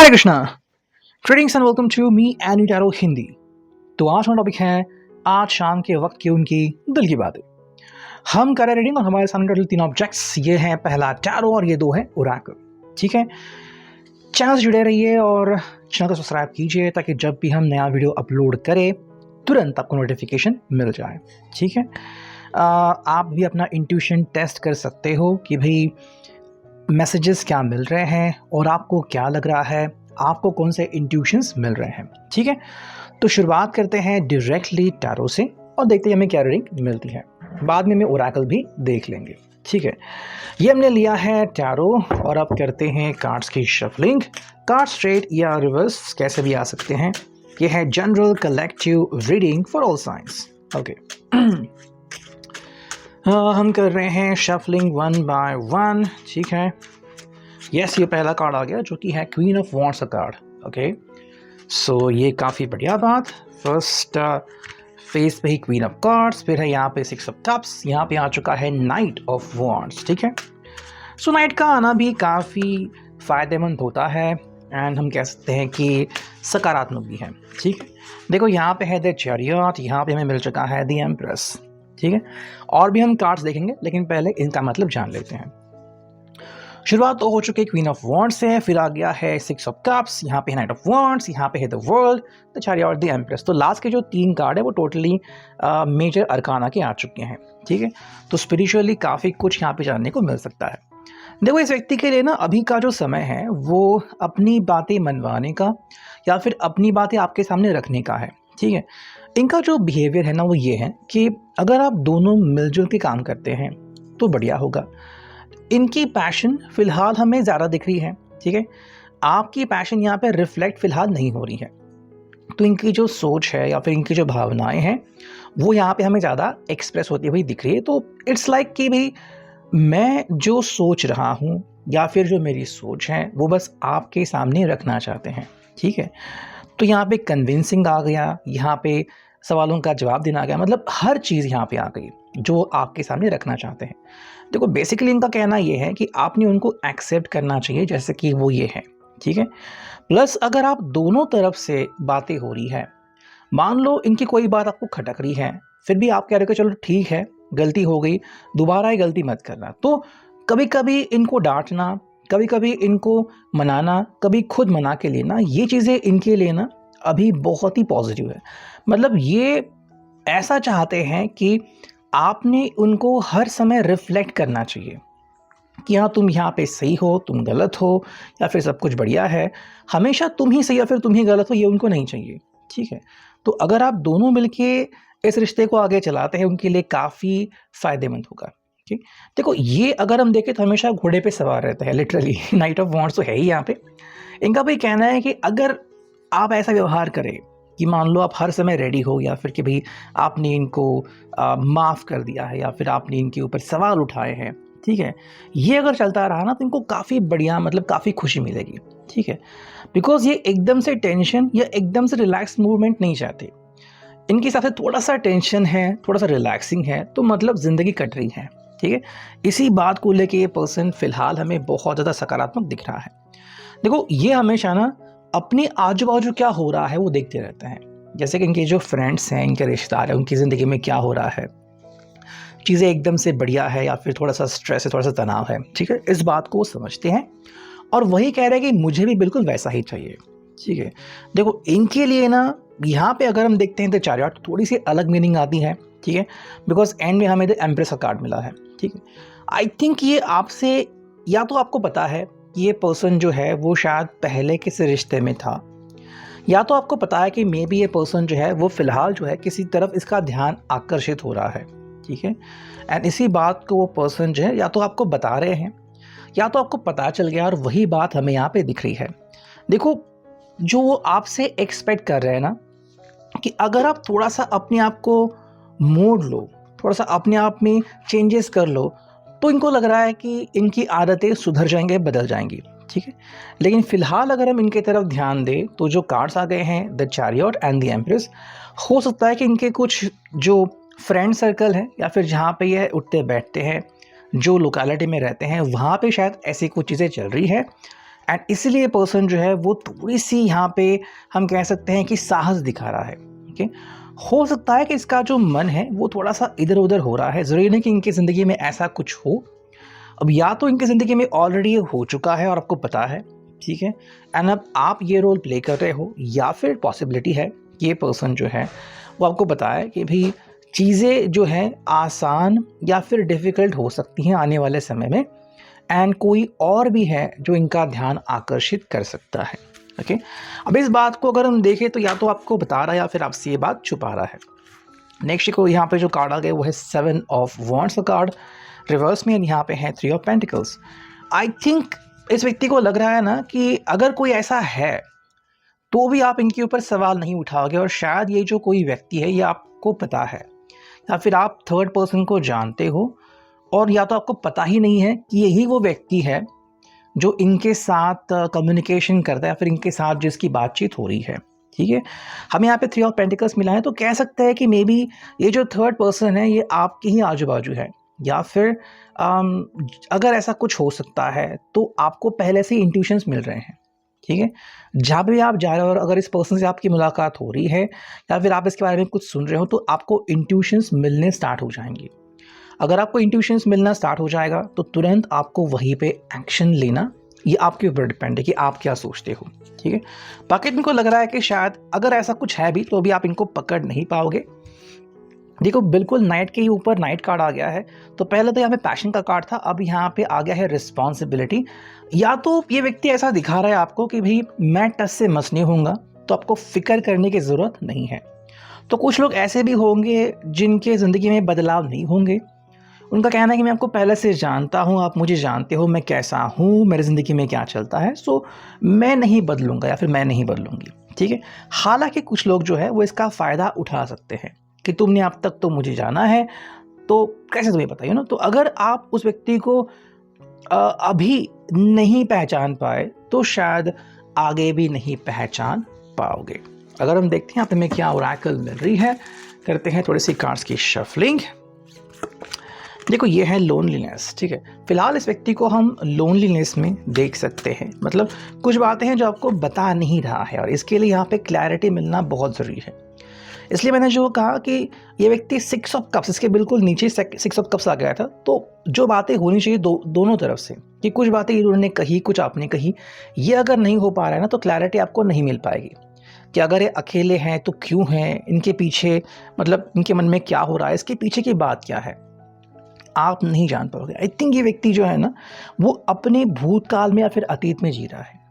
Hare Krishna. Greetings and welcome to me any tarot Hindi. तो आज का टॉपिक है आज शाम के वक्त की उनकी दिल की बातें। हम कर रहे रीडिंग और हमारे सामने टोटल 3 ऑब्जेक्ट्स, ये हैं पहला टैरो और ये 2 है ओरेकल। ठीक है, चैनल से जुड़े रहिए और चैनल को सब्सक्राइब कीजिए ताकि जब भी हम नया वीडियो अपलोड करें तुरंत आपको नोटिफिकेशन मिल जाए। ठीक है, आप भी अपना इंट्यूशन टेस्ट कर सकते हो कि भाई मैसेजेस क्या मिल रहे हैं और आपको क्या लग रहा है, आपको कौन से इंट्यूशंस मिल रहे हैं। ठीक है, तो शुरुआत करते हैं डायरेक्टली टैरो से और देखते हैं हमें क्या रीडिंग मिलती है। बाद में ओरेकल भी देख लेंगे। ठीक है, ये हमने लिया है टैरो और अब करते हैं कार्ड्स की शफलिंग। कार्ड स्ट्रेट या रिवर्स कैसे भी आ सकते हैं। ये है general collective reading for all science. Okay, हम कर रहे हैं शफलिंग 1 बाय 1। ठीक है, यस ये पहला कार्ड आ गया जो कि है क्वीन ऑफ वॉन्ड्स का कार्ड। ओके, सो ये काफ़ी बढ़िया बात। फर्स्ट फेस पे ही क्वीन ऑफ कार्ड्स, फिर है यहाँ पे 6 ऑफ कप्स, यहाँ पे आ चुका है नाइट ऑफ वॉन्ड्स। ठीक है, सो नाइट का आना भी काफ़ी फ़ायदेमंद होता है एंड हम कह सकते हैं कि सकारात्मक भी है। ठीक है, देखो यहाँ पे है द चैरियट, यहाँ पे हमें मिल चुका है द एम्प्रेस। ठीक है, और भी हम कार्ड्स देखेंगे लेकिन पहले इनका मतलब जान लेते हैं। शुरुआत तो हो चुकी है क्वीन ऑफ वॉन्ड्स से, फिर आ गया है 6 ऑफ कप्स, यहाँ पे है नाइट ऑफ वॉन्ड्स, यहाँ पे है द वर्ल्ड, द चैरियट और द एम्प्रेस। तो लास्ट के जो 3 कार्ड है वो टोटली मेजर अरकाना के आ चुके हैं। ठीक है, तो स्पिरिचुअली काफ़ी कुछ यहाँ पे जानने को मिल सकता है। देखो इस व्यक्ति के लिए ना अभी का जो समय है वो अपनी बातें मनवाने का या फिर अपनी बातें आपके सामने रखने का है। ठीक है, इनका जो बिहेवियर है ना वो ये है कि अगर आप दोनों मिलजुल के काम करते हैं तो बढ़िया होगा। इनकी पैशन फिलहाल हमें ज़्यादा दिख रही है। ठीक है, आपकी पैशन यहाँ पे रिफ्लेक्ट फिलहाल नहीं हो रही है, तो इनकी जो सोच है या फिर इनकी जो भावनाएं हैं वो यहाँ पे हमें ज़्यादा एक्सप्रेस होती हुई दिख रही है। तो इट्स लाइक कि भाई मैं जो सोच रहा हूँ या फिर जो मेरी सोच है वो बस आपके सामने रखना चाहते हैं। ठीक है, तो यहाँ पे कन्विंसिंग आ गया, यहाँ पे सवालों का जवाब देना आ गया, मतलब हर चीज़ यहाँ पे आ गई जो आपके सामने रखना चाहते हैं। देखो बेसिकली इनका कहना ये है कि आपने उनको एक्सेप्ट करना चाहिए जैसे कि वो ये है। ठीक है, प्लस अगर आप दोनों तरफ से बातें हो रही है, मान लो इनकी कोई बात आपको खटक रही है फिर भी आप कह रहे हो कि चलो ठीक है गलती हो गई, दोबारा ये गलती मत करना, तो कभी कभी इनको डांटना, कभी कभी इनको मनाना, कभी खुद मना के लेना, ये चीज़ें इनके लिए ना अभी बहुत ही पॉजिटिव है। मतलब ये ऐसा चाहते हैं कि आपने उनको हर समय रिफ्लेक्ट करना चाहिए कि हाँ तुम यहाँ पे सही हो, तुम गलत हो या फिर सब कुछ बढ़िया है। हमेशा तुम ही सही या फिर तुम ही गलत हो ये उनको नहीं चाहिए। ठीक है, तो अगर आप दोनों मिलके इस रिश्ते को आगे चलाते हैं उनके लिए काफ़ी फ़ायदेमंद होगा। ठीक, देखो ये अगर हम देखें तो हमेशा घोड़े पे सवार रहता है लिटरली। नाइट ऑफ वॉन्ड्स तो है ही यहाँ पे। इनका भाई कहना है कि अगर आप ऐसा व्यवहार करें कि मान लो आप हर समय रेडी हो या फिर कि भाई आपने इनको माफ़ कर दिया है या फिर आपने इनके ऊपर सवाल उठाए हैं। ठीक है, ये अगर चलता रहा ना तो इनको काफ़ी बढ़िया मतलब काफ़ी खुशी मिलेगी। ठीक है, बिकॉज ये एकदम से टेंशन या एकदम से रिलैक्स मूवमेंट नहीं चाहते। इनके साथ थोड़ा सा टेंशन है, थोड़ा सा रिलैक्सिंग है, तो मतलब ज़िंदगी कट रही है। ठीक है, इसी बात को लेके ये पर्सन फिलहाल हमें बहुत ज़्यादा सकारात्मक दिख रहा है। देखो ये हमेशा ना अपने आजू बाजू क्या हो रहा है वो देखते रहते हैं, जैसे कि इनके जो फ्रेंड्स हैं, इनके रिश्तेदार हैं, उनकी ज़िंदगी में क्या हो रहा है, चीज़ें एकदम से बढ़िया है या फिर थोड़ा सा स्ट्रेस है, थोड़ा सा तनाव है। ठीक है, इस बात को वो समझते हैं और वही कह रहे हैं कि मुझे भी बिल्कुल वैसा ही चाहिए। ठीक है, देखो इनके लिए ना यहाँ पे अगर हम देखते हैं तो चैरियट थोड़ी सी अलग मीनिंग आती है। ठीक है, बिकॉज एंड में हमें द एम्प्रेस का कार्ड मिला है। ठीक है, आई थिंक ये आपसे या तो आपको पता है कि ये पर्सन जो है वो शायद पहले किसी रिश्ते में था, या तो आपको पता है कि मे बी ये पर्सन जो है वो फिलहाल जो है किसी तरफ इसका ध्यान आकर्षित हो रहा है। ठीक है, एंड इसी बात को वो पर्सन जो है या तो आपको बता रहे हैं या तो आपको पता चल गया और वही बात हमें यहाँ पे दिख रही है। देखो जो वो आपसे एक्सपेक्ट कर रहे हैं ना कि अगर आप थोड़ा सा अपने आप को मोड़ लो, थोड़ा सा अपने आप में चेंजेस कर लो, तो इनको लग रहा है कि इनकी आदतें सुधर जाएंगे, बदल जाएंगी। ठीक है, लेकिन फिलहाल अगर हम इनके तरफ ध्यान दें तो जो कार्ड्स आ गए हैं the chariot and the empress, हो सकता है कि इनके कुछ जो फ्रेंड सर्कल है या फिर जहाँ पे ये उठते बैठते हैं, जो लोकेलिटी में रहते हैं, वहाँ पे शायद ऐसी कुछ चीज़ें चल रही है एंड इसलिए पर्सन जो है वो थोड़ी सी यहाँ पे हम कह सकते हैं कि साहस दिखा रहा है। ओके, हो सकता है कि इसका जो मन है वो थोड़ा सा इधर उधर हो रहा है, ज़रूरी नहीं कि इनकी ज़िंदगी में ऐसा कुछ हो। अब या तो इनकी ज़िंदगी में ऑलरेडी हो चुका है और आपको पता है, ठीक है, एंड अब आप ये रोल प्ले कर रहे हो, या फिर पॉसिबिलिटी है कि ये पर्सन जो है वो आपको बताए कि भाई चीज़ें जो है आसान या फिर डिफ़िकल्ट हो सकती हैं आने वाले समय में, एंड कोई और भी है जो इनका ध्यान आकर्षित कर सकता है। ओके, अब इस बात को अगर हम देखें तो या तो आपको बता रहा है या फिर आपसे ये बात छुपा रहा है। नेक्स्ट को यहाँ पे जो कार्ड आ गया वो है 7 ऑफ वॉन्ड्स का कार्ड रिवर्स में, यहाँ पे है 3 ऑफ पेंटिकल्स। आई थिंक इस व्यक्ति को लग रहा है ना कि अगर कोई ऐसा है तो भी आप इनके ऊपर सवाल नहीं उठाओगे, और शायद ये जो कोई व्यक्ति है ये आपको पता है, या फिर आप थर्ड पर्सन को जानते हो, और या तो आपको पता ही नहीं है कि यही वो व्यक्ति है जो इनके साथ कम्युनिकेशन करता है या फिर इनके साथ जिसकी बातचीत हो रही है। ठीक है, हमें यहाँ पे 3 ऑफ पेंटिकल्स मिला है, तो कह सकते हैं कि मे बी ये जो थर्ड पर्सन है ये आपके ही आजू बाजू है, या फिर अगर ऐसा कुछ हो सकता है तो आपको पहले से इंट्यूशंस मिल रहे हैं। ठीक है, जहाँ भी आप जा रहे हो और अगर इस पर्सन से आपकी मुलाकात हो रही है या फिर आप इसके बारे में कुछ सुन रहे हो तो आपको इंट्यूशंस मिलने स्टार्ट हो जाएंगी। अगर आपको इंट्यूशंस मिलना स्टार्ट हो जाएगा तो तुरंत आपको वहीं पे एक्शन लेना, ये आपके ऊपर डिपेंड है कि आप क्या सोचते हो। ठीक है, बाकी इनको लग रहा है कि शायद अगर ऐसा कुछ है भी तो भी आप इनको पकड़ नहीं पाओगे। देखो बिल्कुल नाइट के ही ऊपर नाइट कार्ड आ गया है, तो पहले तो यहाँ पे पैशन का कार्ड था, अब यहाँ पे आ गया है रिस्पॉन्सिबिलिटी। या तो ये व्यक्ति ऐसा दिखा रहा है आपको कि भाई मैं टस से मस नहीं होऊंगा, तो आपको फिक्र करने की ज़रूरत नहीं है। तो कुछ लोग ऐसे भी होंगे जिनके ज़िंदगी में बदलाव नहीं होंगे, उनका कहना है कि मैं आपको पहले से जानता हूँ, आप मुझे जानते हो, मैं कैसा हूँ, मेरी ज़िंदगी में क्या चलता है, सो मैं नहीं बदलूँगा या फिर मैं नहीं बदलूँगी। ठीक है, हालांकि कुछ लोग जो है वो इसका फ़ायदा उठा सकते हैं कि तुमने अब तक तो मुझे जाना है, तो कैसे तुम्हें पता है ना। तो अगर आप उस व्यक्ति को अभी नहीं पहचान पाए तो शायद आगे भी नहीं पहचान पाओगे। अगर हम देखते हैं यहाँ पे हमें क्या ओरेकल मिल रही है, करते हैं थोड़ी सी कार्ड्स की शफलिंग। देखो ये है लोनलीनेस। ठीक है, फिलहाल इस व्यक्ति को हम लोनलीनेस में देख सकते हैं, मतलब कुछ बातें हैं जो आपको बता नहीं रहा है और इसके लिए यहाँ पे क्लैरिटी मिलना बहुत ज़रूरी है। इसलिए मैंने जो कहा कि ये व्यक्ति 6 ऑफ कप्स, इसके बिल्कुल नीचे 6 ऑफ कप्स आ गया था, तो जो बातें होनी चाहिए दोनों तरफ से, कि कुछ बातें इन्होंने कही कुछ आपने कही, ये अगर नहीं हो पा रहा है ना तो क्लैरिटी आपको नहीं मिल पाएगी कि अगर ये अकेले हैं तो क्यों हैं, इनके पीछे मतलब इनके मन में क्या हो रहा है, इसके पीछे की बात क्या है, आप नहीं जान पाओगे। आई थिंक ये व्यक्ति जो है ना वो अपने भूतकाल में या फिर अतीत में जी रहा है,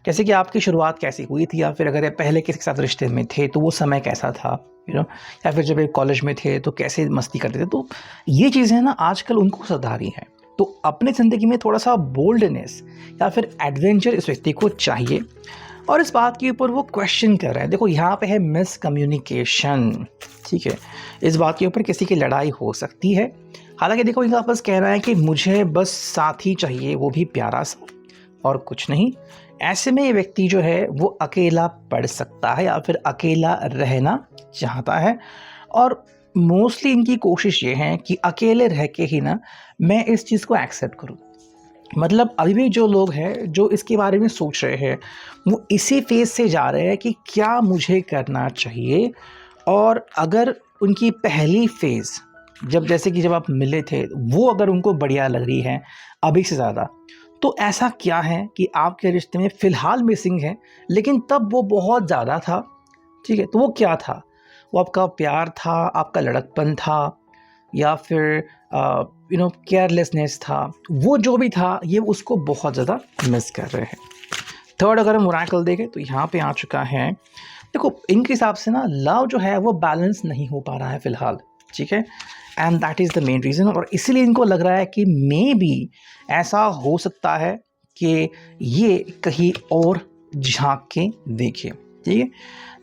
जैसे कि आपकी शुरुआत कैसी हुई थी, या फिर अगर पहले किसी के साथ रिश्ते में थे तो वो समय कैसा था, या फिर जब कॉलेज में थे तो कैसे मस्ती करते थे। तो ये चीज़ें ना आजकल उनको सता रही हैं, तो अपने ज़िंदगी में थोड़ा सा बोल्डनेस या फिर एडवेंचर इस व्यक्ति को चाहिए, और इस बात के ऊपर वो क्वेश्चन कर रहे हैं। देखो यहाँ पे है मिसकम्युनिकेशन। ठीक है, इस बात के ऊपर किसी की लड़ाई हो सकती है, हालांकि देखो इनका बस कहना है कि मुझे बस साथी चाहिए, वो भी प्यारा सा, और कुछ नहीं। ऐसे में ये व्यक्ति जो है वो अकेला पड़ सकता है या फिर अकेला रहना चाहता है, और मोस्टली इनकी कोशिश ये है कि अकेले रह के ही ना मैं इस चीज़ को एक्सेप्ट करूं। मतलब अभी भी जो लोग हैं जो इसके बारे में सोच रहे हैं वो इसी फेज से जा रहे हैं कि क्या मुझे करना चाहिए, और अगर उनकी पहली फेज़ जब आप मिले थे वो अगर उनको बढ़िया लग रही है अभी से ज़्यादा, तो ऐसा क्या है कि आपके रिश्ते में फ़िलहाल मिसिंग है लेकिन तब वो बहुत ज़्यादा था। ठीक है, तो वो क्या था, वो आपका प्यार था, आपका लड़कपन था, या फिर केयरलेसनेस था, वो जो भी था ये उसको बहुत ज़्यादा मिस कर रहे हैं। थर्ड अगर हम ओरेकल देखें तो यहाँ पे आ चुका है। देखो इनके हिसाब से ना लव जो है वो बैलेंस नहीं हो पा रहा है फ़िलहाल। ठीक है, and that is the main reason, और इसलिए इनको लग रहा है कि मे बी ऐसा हो सकता है कि ये कहीं और झांक के देखे। ठीक है,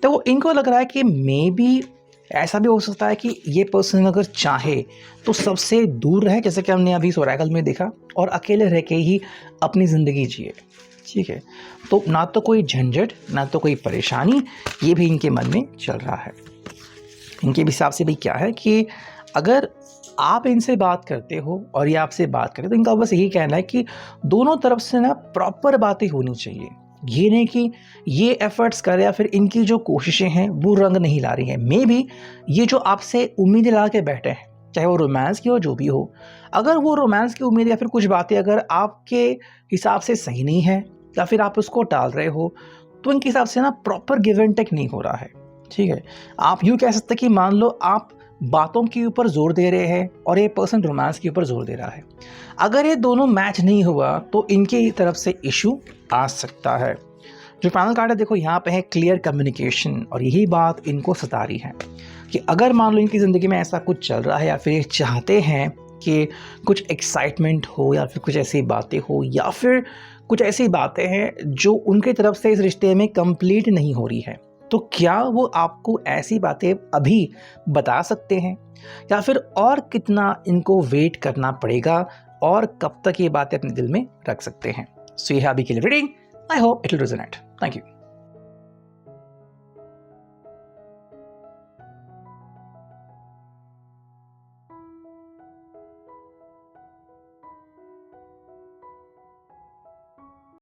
तो वो इनको लग रहा है कि मे बी ऐसा भी हो सकता है कि ये पर्सन अगर चाहे तो सबसे दूर रहे, जैसे कि हमने अभी ओरेकल में देखा, और अकेले रह के ही अपनी ज़िंदगी जिए। ठीक है, तो ना तो कोई झंझट ना तो कोई परेशानी, ये भी इनके मन में चल रहा है। इनके हिसाब से भी क्या है कि अगर आप इनसे बात करते हो और ये आपसे बात करें, तो इनका बस यही कहना है कि दोनों तरफ से ना प्रॉपर बातें होनी चाहिए। ये नहीं कि ये एफर्ट्स करे या फिर इनकी जो कोशिशें हैं वो रंग नहीं ला रही हैं। मे बी ये जो आपसे उम्मीदें ला के बैठे हैं, चाहे वो रोमांस की हो, जो भी हो, अगर वो रोमांस की उम्मीद या फिर कुछ बातें अगर आपके हिसाब से सही नहीं है या फिर आप उसको टाल रहे हो, तो इनके हिसाब से ना प्रॉपर गिव एंड टेक नहीं हो रहा है। ठीक है, आप यूँ कह सकते कि मान लो आप बातों के ऊपर जोर दे रहे हैं और ये पर्सन रोमांस के ऊपर जोर दे रहा है। अगर ये दोनों मैच नहीं हुआ तो इनके तरफ से इशू आ सकता है। जो फाइनल कार्ड है, देखो यहाँ पे है क्लियर कम्युनिकेशन, और यही बात इनको सता रही है कि अगर मान लो इनकी ज़िंदगी में ऐसा कुछ चल रहा है या फिर ये चाहते हैं कि कुछ एक्साइटमेंट हो या फिर कुछ ऐसी बातें हो या फिर कुछ ऐसी बातें हैं जो उनकी तरफ से इस रिश्ते में कंप्लीट नहीं हो रही है, तो क्या वो आपको ऐसी बातें अभी बता सकते हैं या फिर और कितना इनको वेट करना पड़ेगा और कब तक ये बातें अपने दिल में रख सकते हैं? सो ये है अभी के लिए reading. I hope it will resonate. Thank you.